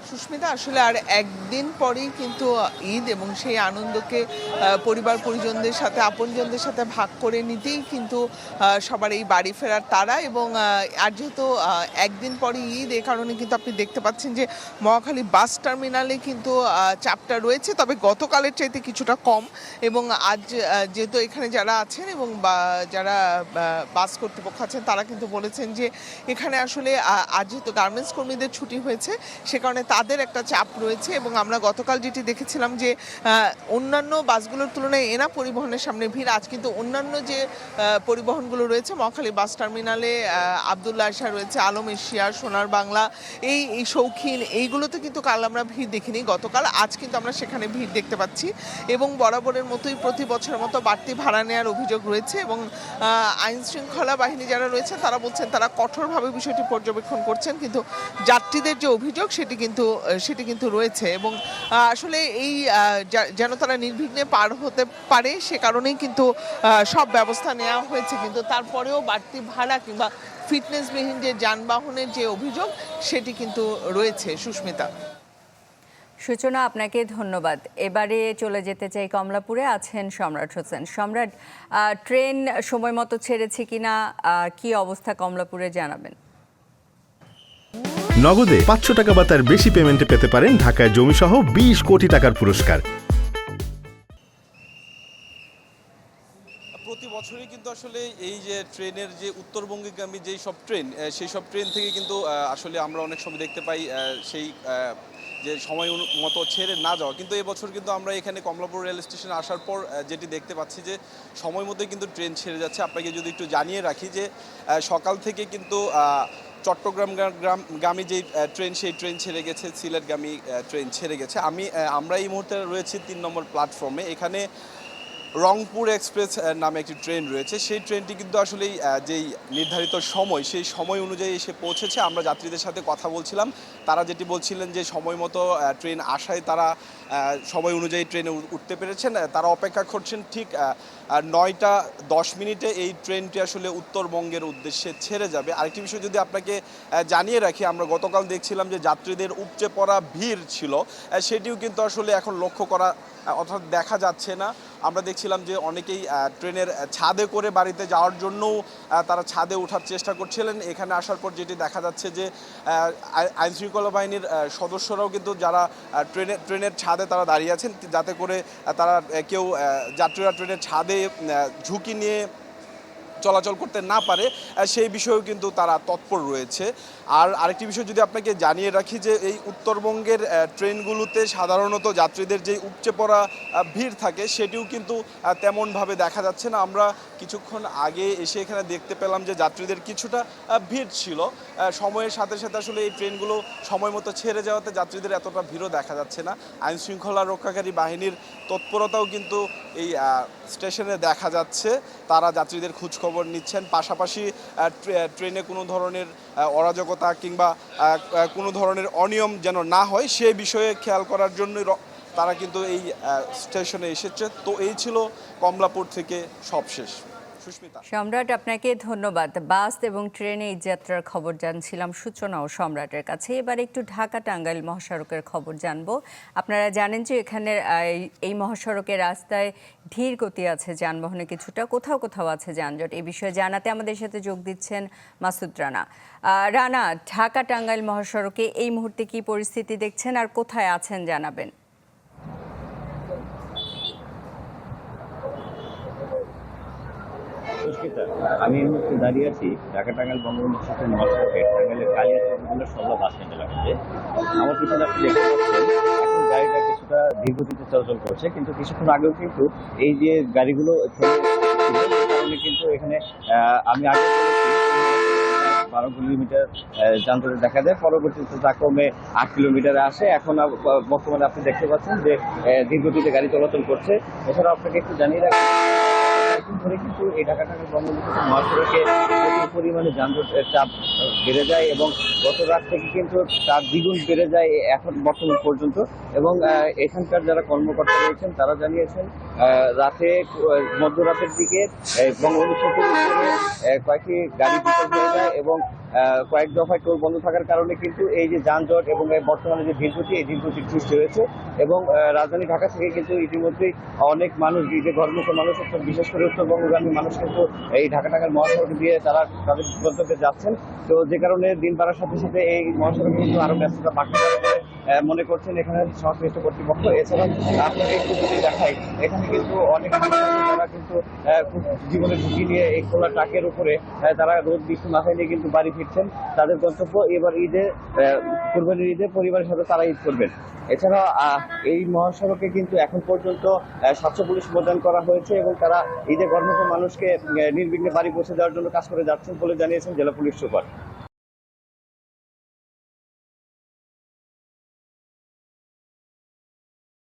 সুস্মিতা, আসলে আর একদিন পরেই কিন্তু ঈদ, এবং সেই আনন্দকে পরিবার পরিজনদের সাথে, আপনজনদের সাথে ভাগ করে নিতেই কিন্তু সবার এই বাড়ি ফেরার তাড়া। এবং আর যেহেতু একদিন পরে ঈদ, এ কারণে কিন্তু আপনি দেখতে পাচ্ছেন যে মহাখালী বাস টার্মিনালে কিন্তু চাপটা রয়েছে, তবে গতকালের চাইতে কিছুটা কম। এবং আজ যেহেতু এখানে যারা আছেন এবং যারা বাস কর্তৃপক্ষ আছেন, তারা কিন্তু বলেছেন যে এখানে আসলে আজ যেহেতু গার্মেন্টস কর্মীদের ছুটি হয়েছে, সে কারণে তাদের একটা চাপ রয়েছে। এবং আমরা গতকাল যেটি দেখেছিলাম যে অন্যান্য বাসগুলোর তুলনায় এনা পরিবহনের সামনে ভিড়, আজ কিন্তু অন্যান্য যে পরিবহনগুলো রয়েছে মহাখালী বাস টার্মিনালে, আবদুল্লাহ আশা রয়েছে, আলম এশিয়া, সোনার বাংলা, এই শৌখিন, এইগুলোতে কিন্তু কাল আমরা ভিড় দেখিনি গতকাল, আজ কিন্তু আমরা সেখানে ভিড় দেখতে পাচ্ছি। এবং বরাবরের মতোই প্রতি বছরের মতো বাড়তি ভাড়া নেওয়ার অভিযোগ রয়েছে। এবং আইন শৃঙ্খলা বাহিনী যারা রয়েছে তারা বলছেন তারা কঠোরভাবে বিষয়টি পর্যবেক্ষণ করছেন, কিন্তু যাত্রীদের যে অভিযোগ সেটি কিন্তু রয়েছে। এবং আসলে এই যেন তারা নির্বিঘ্নে পার হতে পারে, সে কারণেই কিন্তু সব ব্যবস্থা নেওয়া হয়েছে। কিন্তু তারপরেও বাড়তি ভাড়া কিংবা ফিটনেসবিহীন যে যানবাহনের যে অভিযোগ, সেটি কিন্তু রয়েছে। সুস্মিতা। সূচনা, আপনাকে ধন্যবাদ। এবারে চলে যেতে চাই কমলাপুরে, আছেন সম্রাট হোসেন। সম্রাট, ট্রেন সময় মতো ছেড়েছে কিনা, কি অবস্থা কমলাপুরে জানাবেন। নগদে 500 টাকা বা তার বেশি পেমেন্টে পেতে পারেন ঢাকায় জমিসহ 20 কোটি টাকার পুরস্কার। প্রতি বছরই কিন্তু আসলে এই যে ট্রেনের যে উত্তরবঙ্গগামী যেই সব ট্রেন, সেই সব ট্রেন থেকে কিন্তু আসলে আমরা অনেক সময় দেখতে পাই সেই যে সময় মতো ছেড়ে না যাওয়া। কিন্তু এবছর কিন্তু আমরা এখানে কমলাপুর রেল স্টেশনে আসার পর যেটি দেখতে পাচ্ছি যে সময় মতো কিন্তু ট্রেন ছেড়ে যাচ্ছে। আপনাকে যদি একটু জানিয়ে রাখি যে সকাল থেকে কিন্তু চট্টগ্রামগামী যেই ট্রেন, সেই ট্রেন ছেড়ে গেছে, সিলেটগামী ট্রেন ছেড়ে গেছে। আমরা এই মুহূর্তে রয়েছি 3 নম্বর প্ল্যাটফর্মে। এখানে রংপুর এক্সপ্রেস নামে একটি ট্রেন রয়েছে। সেই ট্রেনটি কিন্তু আসলে যেই নির্ধারিত সময়, সেই সময় অনুযায়ী এসে পৌঁছেছে। আমরা যাত্রীদের সাথে কথা বলছিলাম, তারা যেটি বলছিলেন যে সময় মতো ট্রেন আসায় তারা সময় অনুযায়ী ট্রেনে উঠতে পেরেছেন। তারা অপেক্ষা করছেন ঠিক 9টা 10 মিনিটে এই ট্রেনটি আসলে উত্তরবঙ্গের উদ্দেশ্যে ছেড়ে যাবে। আরেকটি বিষয় যদি আপনাকে জানিয়ে রাখি, আমরা গতকাল দেখছিলাম যে যাত্রীদের উপচে পড়া ভিড় ছিল, সেটিও কিন্তু আসলে এখন লক্ষ্য করা অর্থাৎ দেখা যাচ্ছে না। আমরা দেখছিলাম যে অনেকেই ট্রেনের ছাদে করে বাড়িতে যাওয়ার জন্যও তারা ছাদে ওঠার চেষ্টা করছিলেন। এখানে আসার পর যেটি দেখা যাচ্ছে যে আইনশৃঙ্খলা বাহিনীর সদস্যরাও কিন্তু যারা ট্রেনের ছাদে তারা দাঁড়িয়ে আছেন, যাতে করে তারা যাত্রীরা ট্রেনের ছাদে ঝুঁকি নিয়ে চলাচল করতে না পারে, সেই বিষয়েও কিন্তু তারা তৎপর রয়েছে। আর আরেকটি বিষয় যদি আপনাকে জানিয়ে রাখি যে এই উত্তরবঙ্গের ট্রেনগুলোতে সাধারণত যাত্রীদের যেই উপচে পড়া ভিড় থাকে, সেটিও কিন্তু তেমনভাবে দেখা যাচ্ছে না। আমরা কিছুক্ষণ আগে এসে এখানে দেখতে পেলাম যে যাত্রীদের কিছুটা ভিড় ছিল। সময়ের সাথে সাথে আসলে এই ট্রেনগুলো সময় মতো ছেড়ে যাওয়াতে যাত্রীদের এতটা ভিড়ও দেখা যাচ্ছে না। আইনশৃঙ্খলা রক্ষাকারী বাহিনীর তৎপরতাও কিন্তু এই স্টেশনে দেখা যাচ্ছে। তারা যাত্রীদের খোঁজখবর নিচ্ছেন, পাশাপাশি ট্রেনে কোনো ধরনের অরাজকতা কিংবা কোনো ধরনের অনিয়ম যেন না হয়, সে বিষয়ে খেয়াল করার জন্যই তারা কিন্তু এই স্টেশনে এসেছে। তো এই ছিল কমলাপুর থেকে সবশেষ। সুস্মিতা। সম্রাট, আপনাকে ধন্যবাদ। বাস এবং ট্রেনে এই যাত্রার খবর জানছিলাম সূচনা ও সম্রাটের কাছে। এবার একটু ঢাকা টাঙ্গাইল মহাসড়কের খবর জানবো। আপনারা জানেন যে এখানের এই মহাসড়কের রাস্তায় ধীর গতি আছে, যানবাহনে কিছুটা, কোথাও কোথাও আছে যানজট। এই বিষয়ে জানাতে আমাদের সাথে যোগ দিচ্ছেন মাসুদ রানা। রানা, ঢাকা টাঙ্গাইল মহাসড়কে এই মুহূর্তে কি পরিস্থিতি দেখছেন আর কোথায় আছেন জানাবেন। আমি এই মুহূর্তে দাঁড়িয়ে আছি ঢাকা টাঙ্গাইল বঙ্গবন্ধু সেতুর মহাসড়কে, টাঙ্গাইলের কালিয়াচক সভা বাস স্ট্যান্ড এলাকাতে। আমার পিছনে আপনি দেখতে পাচ্ছেন এখন গাড়িটা কিছুটা ধীরগতিতে চলাচল করছে, কিন্তু কিছুক্ষণ আগেও কিন্তু এই যে গাড়িগুলো কারণে কিন্তু এখানে আমি আগে 12 কিলোমিটার যানজট দেখা দেয়, পরবর্তীতে তা কমে 8 কিলোমিটারে আসে। এখন বর্তমানে আপনি দেখতে পাচ্ছেন যে ধীরগতিতে গাড়ি চলাচল করছে। এছাড়া আপনাকে একটু জানিয়ে রাখি কয়েকদিন ধরে কিন্তু এই ঢাকা টাঙ্গাইল বঙ্গবন্ধু মহাসড়কে প্রচুর পরিমাণে যানজটের চাপ বেড়ে যায় এবং গত রাত থেকে কিন্তু তার দ্বিগুণ বেড়ে যায় এখন বর্তমান পর্যন্ত। এবং এখানকার যারা কর্মকর্তা রয়েছেন তারা জানিয়েছেন রাতে মধ্যরাতের দিকে বঙ্গবন্ধু সেতুর উপরে কয়েকটি গাড়ি বিকল হয়ে যায় এবং কয়েক দফায় টোল বন্ধ থাকার কারণে কিন্তু এই যে যানজট এবং বর্তমানে যে ধীরগতি এই ধীরগতির সৃষ্টি হয়েছে। এবং রাজধানী ঢাকা থেকে কিন্তু ইতিমধ্যেই অনেক মানুষ যে ঘরমুখী মানুষ অর্থাৎ বিশেষ করে উত্তরবঙ্গগামী মানুষ কিন্তু এই ঢাকা টাঙ্গাইল মহাসড়ক দিয়ে তারা তাদের গন্তব্যে যাচ্ছেন। তো যে কারণে দিন বাড়ার সাথে সাথে এই মহাসড়ক কিন্তু আরো ব্যস্ততা বাড়তে পারে বলে মনে করছেন এখানে সংশ্লিষ্ট কর্তৃপক্ষ। এছাড়া আপনাকে একটু যদি দেখাই, এখানে কিন্তু অনেক তারা কিন্তু খুব জীবনের ঝুঁকি নিয়ে এই খোলা ট্রাকের উপরে তারা রোদ বৃষ্টি মাথায় নিয়ে কিন্তু বাড়ি ফিরছেন। তাদের গন্তব্য এবার ঈদে কুরবানির ঈদে পরিবারের সাথে তারা ঈদ করবেন। এছাড়া এই মহাসড়কে কিন্তু এখন পর্যন্ত 700 পুলিশ মোতায়েন করা হয়েছে এবং তারা ঈদে কর্মরত মানুষকে নির্বিঘ্নে বাড়ি পৌঁছে দেওয়ার জন্য কাজ করে যাচ্ছেন বলে জানিয়েছেন জেলা পুলিশ সুপার।